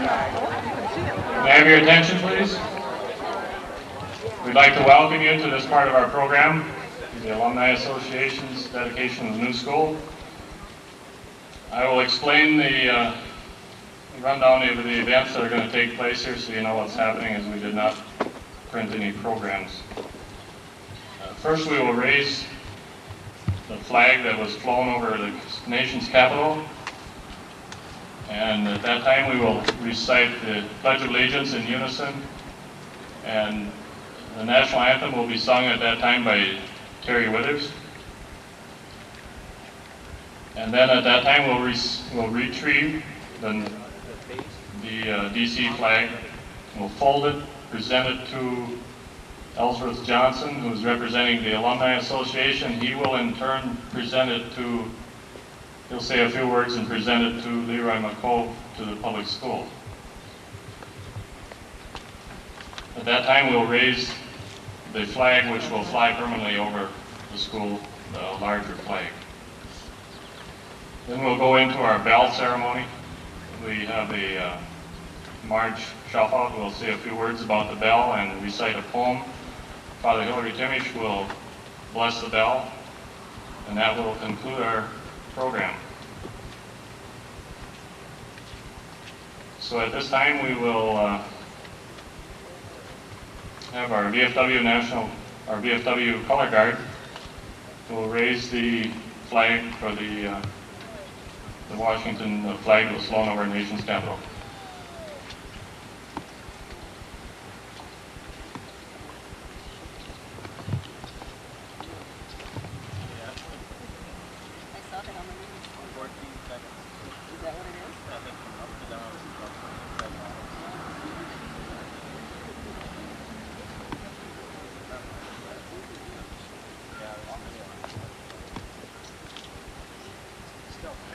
May I have your attention, please? We'd like to welcome you to this part of our program, the Alumni Association's dedication of the new school. I will explain the rundown of the events that are going to take place here so you know what's happening, as we did not print any programs. First, we will raise the flag that was flown over the nation's capital. And at that time, we will recite the Pledge of Allegiance in unison. And the national anthem will be sung at that time by Terry Withers. And then at that time, we'll retrieve the DC flag. We'll fold it, present it to Ellsworth Johnson, who's representing the Alumni Association. He will in turn present it to, he'll say a few words and present it to Leroy McCove to the public school. At that time, we'll raise the flag, which will fly permanently over the school, the larger flag. Then we'll go into our bell ceremony. We have a march shuffle. We'll say a few words about the bell and recite a poem. Father Hilary Timish will bless the bell, and that will conclude our program. So at this time, we will have our VFW color guard who will raise the flag for the Washington flag that was flown over our nation's capital.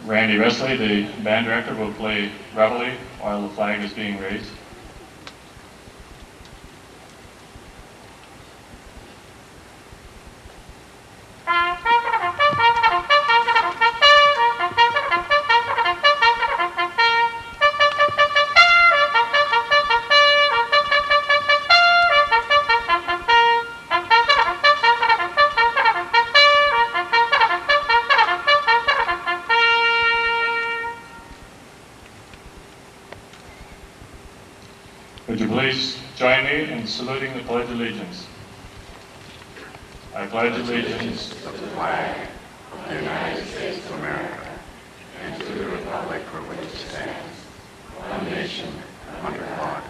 Randy Resley, the band director, will play Reveille while the flag is being raised. Would you please join me in saluting the Pledge of Allegiance? I pledge allegiance to the flag of the United States of America and to the republic for which it stands, one nation, under God,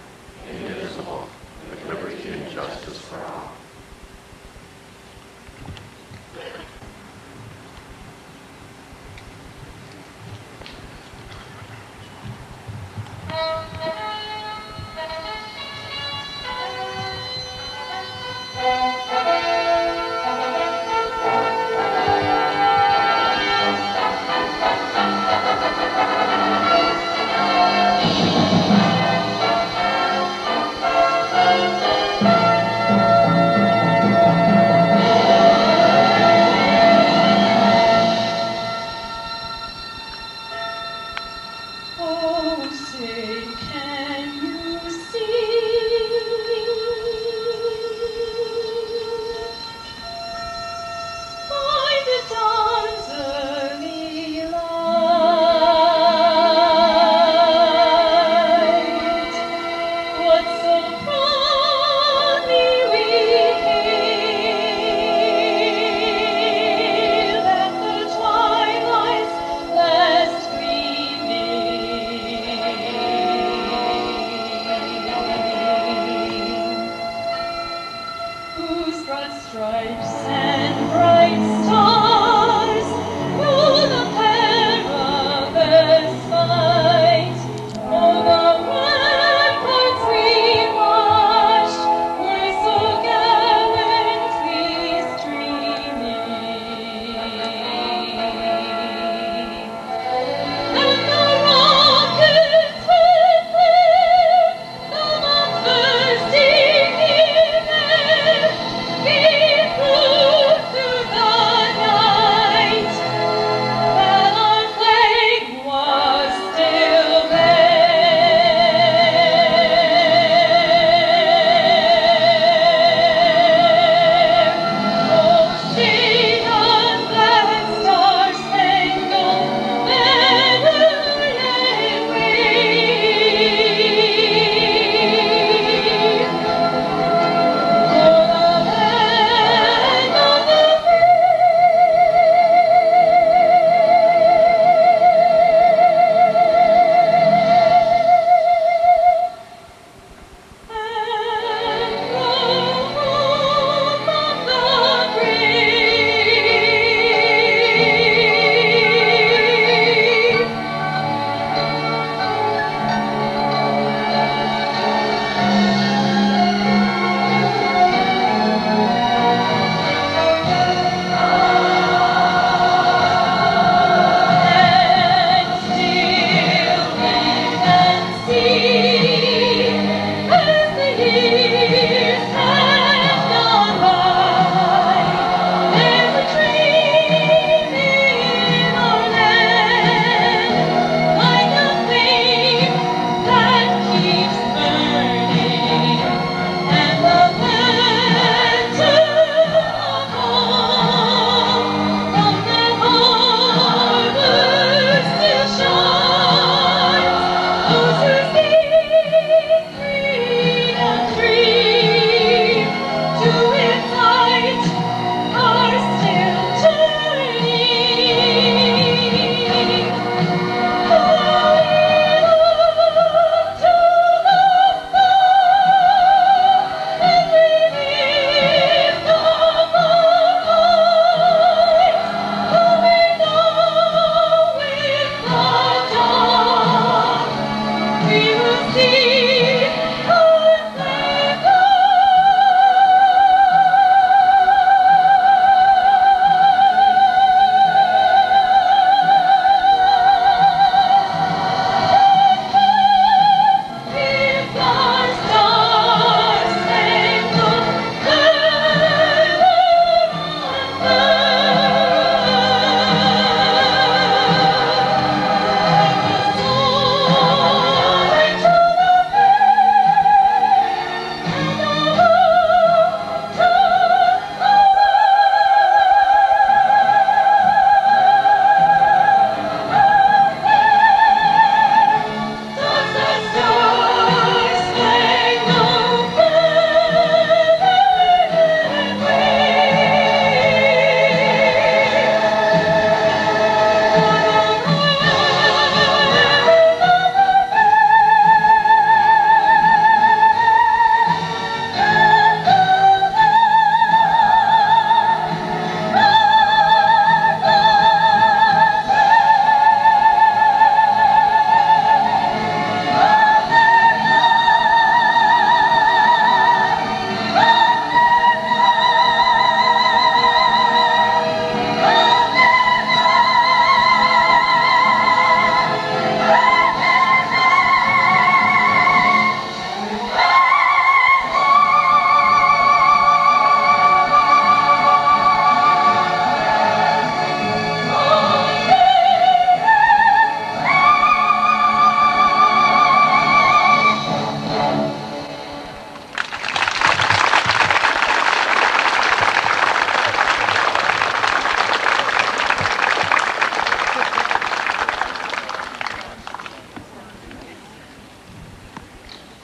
indivisible, with liberty and justice for all.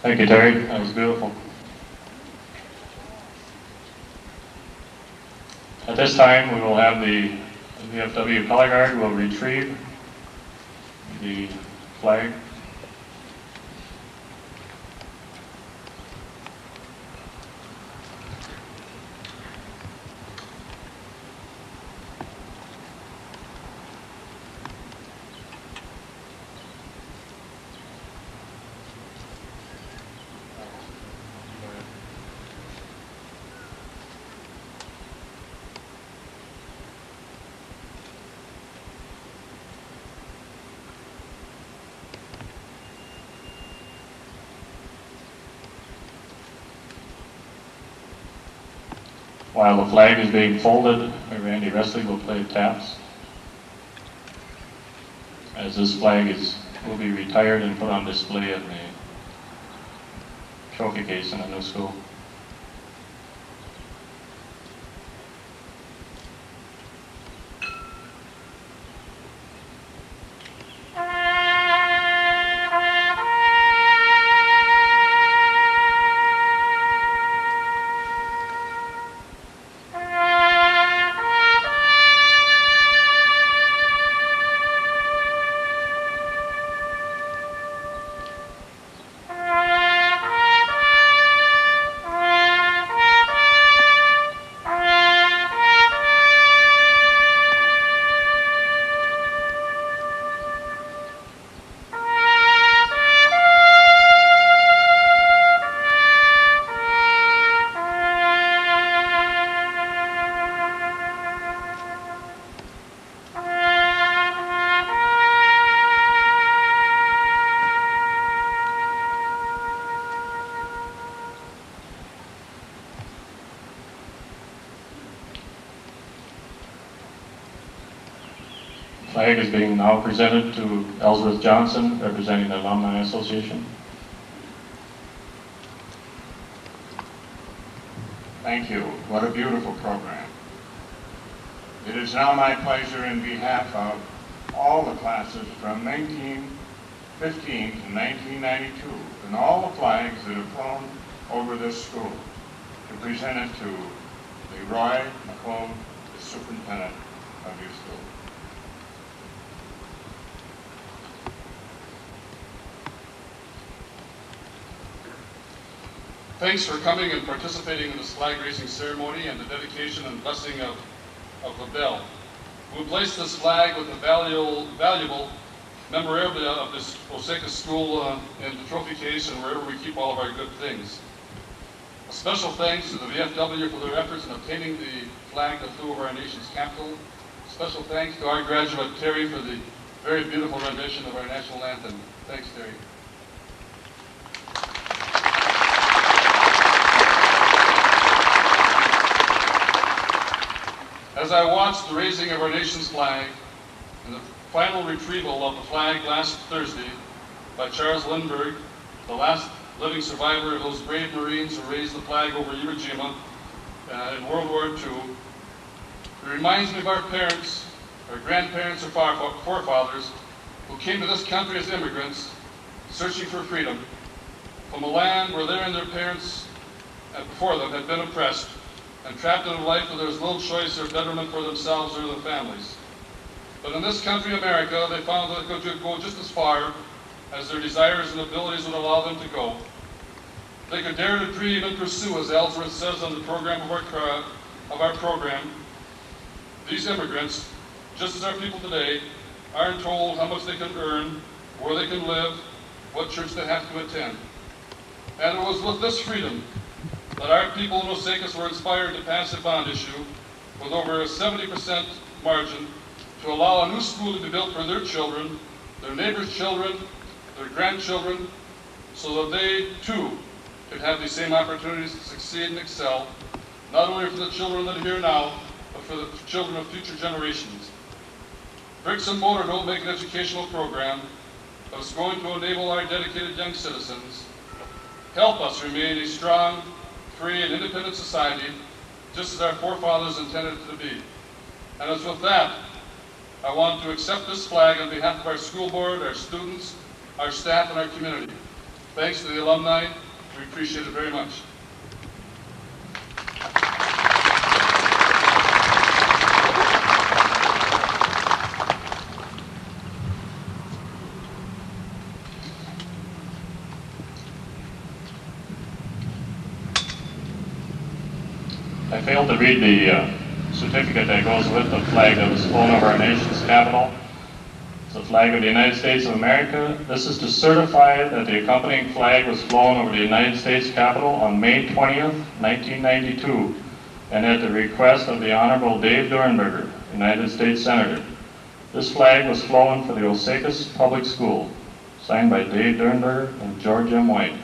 Thank you, Terry. That was beautiful. At this time, we will have the VFW color guard will retrieve the flag. While the flag is being folded, Randy Restley will play taps. As this flag will be retired and put on display at the trophy case in the new school. Flag is being now presented to Ellsworth Johnson, representing the Alumni Association. Thank you. What a beautiful program. It is now my pleasure, in behalf of all the classes from 1915 to 1992 and all the flags that have flown over this school, to present it to Leroy McComb, the superintendent of your school. Thanks for coming and participating in this flag raising ceremony and the dedication and blessing of the bell. We place this flag with the valuable memorabilia of this Osakis school in the trophy case and wherever we keep all of our good things. A special thanks to the VFW for their efforts in obtaining the flag that flew over our nation's capital. Special thanks to our graduate Terry for the very beautiful rendition of our national anthem. Thanks, Terry. As I watched the raising of our nation's flag and the final retrieval of the flag last Thursday by Charles Lindbergh, the last living survivor of those brave Marines who raised the flag over Iwo Jima in World War II, it reminds me of our parents, our grandparents, or forefathers who came to this country as immigrants, searching for freedom, from a land where they and their parents before them had been oppressed and trapped in a life where there was little choice or betterment for themselves or their families. But in this country, America, they found that they could go just as far as their desires and abilities would allow them to go. They could dare to dream and pursue, as Ellsworth says on the program of our program. These immigrants, just as our people today, aren't told how much they can earn, where they can live, what church they have to attend. And it was with this freedom that our people in Osakis were inspired to pass a bond issue with over a 70% margin to allow a new school to be built for their children, their neighbors' children, their grandchildren, so that they too could have the same opportunities to succeed and excel, not only for the children that are here now, but for the children of future generations. Bricks and mortar don't make an educational program, but it's going to enable our dedicated young citizens, help us remain a strong, free, and independent society, just as our forefathers intended it to be. And it's with that, I want to accept this flag on behalf of our school board, our students, our staff, and our community. Thanks to the alumni. We appreciate it very much. I failed to read the certificate that goes with the flag that was flown over our nation's capital. It's the flag of the United States of America. This is to certify that the accompanying flag was flown over the United States Capitol on May 20th, 1992, and at the request of the Honorable Dave Dornberger, United States Senator. This flag was flown for the Osakis Public School, signed by Dave Dornberger and George M. White.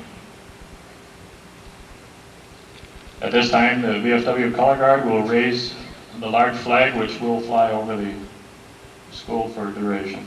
At this time, the VFW Color Guard will raise the large flag, which will fly over the school for duration.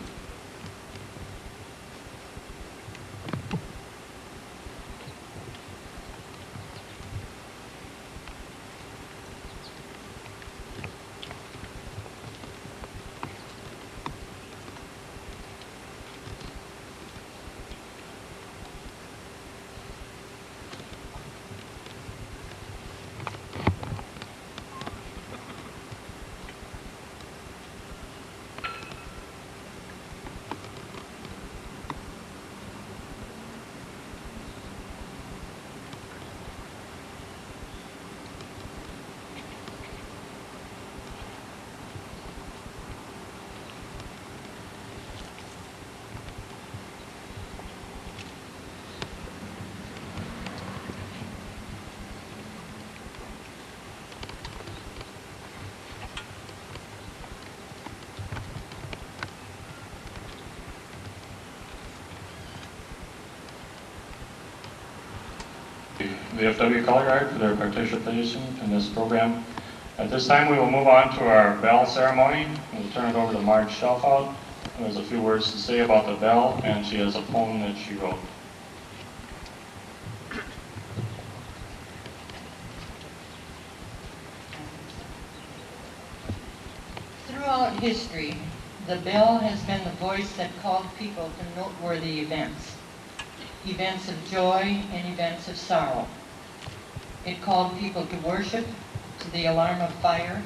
VFW Color Guard for their participation in this program. At this time, we will move on to our bell ceremony. We'll turn it over to Marge Shelfout. There's a few words to say about the bell, and she has a poem that she wrote. Throughout history, the bell has been the voice that called people to noteworthy events. Events of joy and events of sorrow. It called people to worship, to the alarm of fire,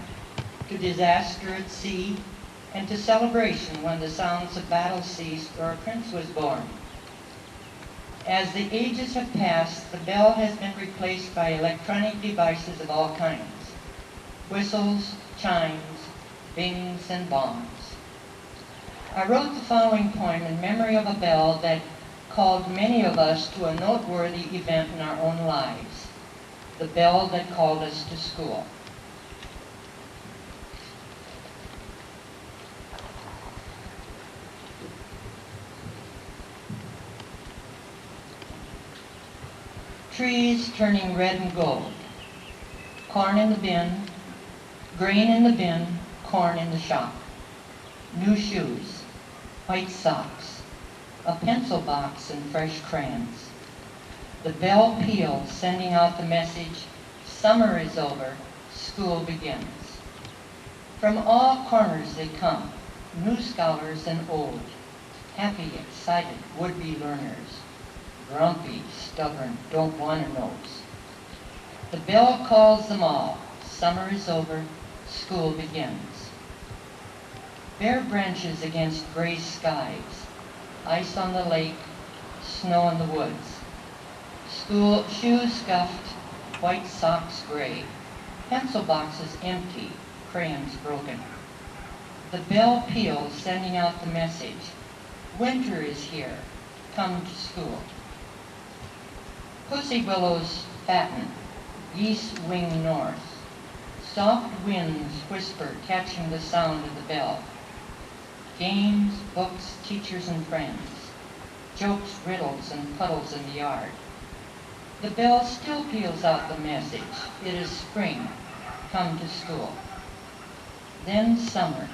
to disaster at sea, and to celebration when the sounds of battle ceased or a prince was born. As the ages have passed, the bell has been replaced by electronic devices of all kinds. Whistles, chimes, bings, and bongs. I wrote the following poem in memory of a bell that called many of us to a noteworthy event in our own lives, the bell that called us to school. Trees turning red and gold, corn in the bin, grain in the bin, corn in the shop, new shoes, white socks, a pencil box and fresh crayons. The bell peals, sending out the message, summer is over, school begins. From all corners they come, new scholars and old, happy, excited, would-be learners, grumpy, stubborn, don't want to knows. The bell calls them all, summer is over, school begins. Bare branches against gray skies, ice on the lake, snow in the woods. School shoes scuffed, white socks gray, pencil boxes empty, crayons broken. The bell peals, sending out the message, winter is here, come to school. Pussy willows fatten, geese wing north. Soft winds whisper, catching the sound of the bell. Games, books, teachers and friends. Jokes, riddles, and puddles in the yard. The bell still peals out the message. It is spring. Come to school. Then summer.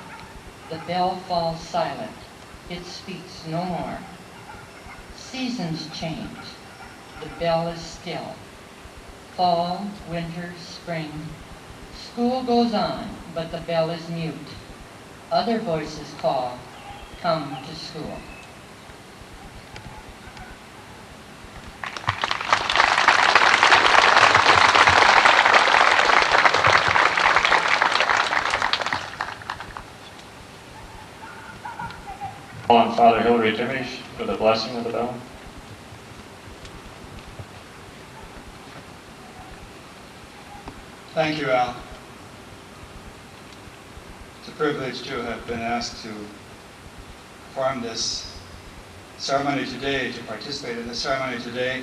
The bell falls silent. It speaks no more. Seasons change. The bell is still. Fall, winter, spring. School goes on, but the bell is mute. Other voices call, come to school. Call on Father Hilary Timish for the blessing of the bell. Thank you, Al. It's a privilege to have been asked to perform this ceremony today, to participate in this ceremony today.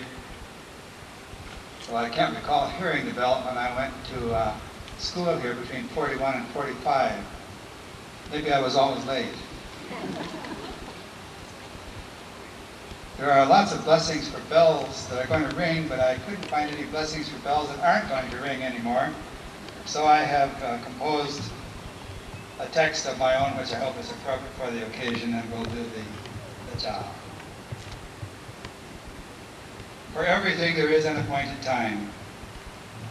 Well, I can't recall hearing the bell when I went to school here between 41 and 45. Maybe I was always late. There are lots of blessings for bells that are going to ring, but I couldn't find any blessings for bells that aren't going to ring anymore. So I have composed a text of my own, which I hope is appropriate for the occasion, and will do the job. For everything there is an appointed time,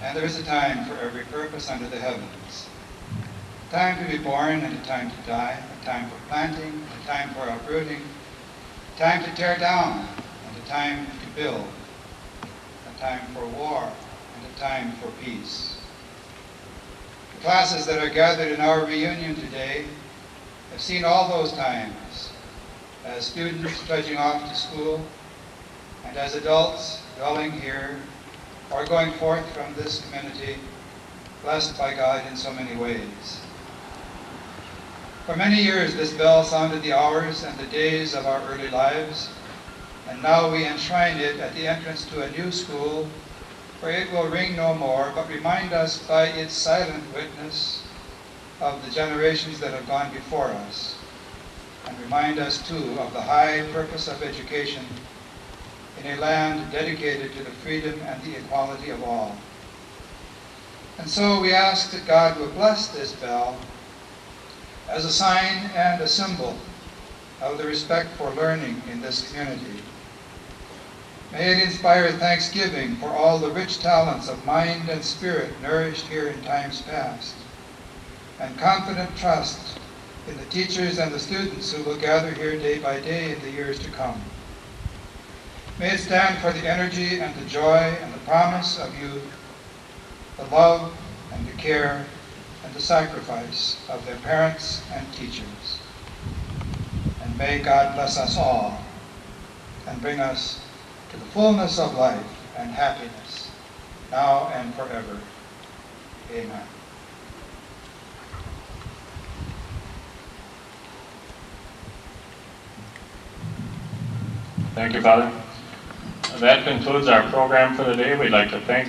and there is a time for every purpose under the heavens. A time to be born and a time to die, a time for planting, a time for uprooting, a time to tear down and a time to build, a time for war and a time for peace. The classes that are gathered in our reunion today have seen all those times as students trudging off to school and as adults dwelling here or going forth from this community, blessed by God in so many ways. For many years this bell sounded the hours and the days of our early lives, and now we enshrine it at the entrance to a new school where it will ring no more, but remind us by its silent witness of the generations that have gone before us, and remind us too of the high purpose of education in a land dedicated to the freedom and the equality of all. And so we ask that God will bless this bell as a sign and a symbol of the respect for learning in this community. May it inspire thanksgiving for all the rich talents of mind and spirit nourished here in times past, and confident trust in the teachers and the students who will gather here day by day in the years to come. May it stand for the energy and the joy and the promise of youth, the love and the care and the sacrifice of their parents and teachers. And may God bless us all and bring us to the fullness of life and happiness, now and forever. Amen. Thank you, Father. That concludes our program for the day. We'd like to thank you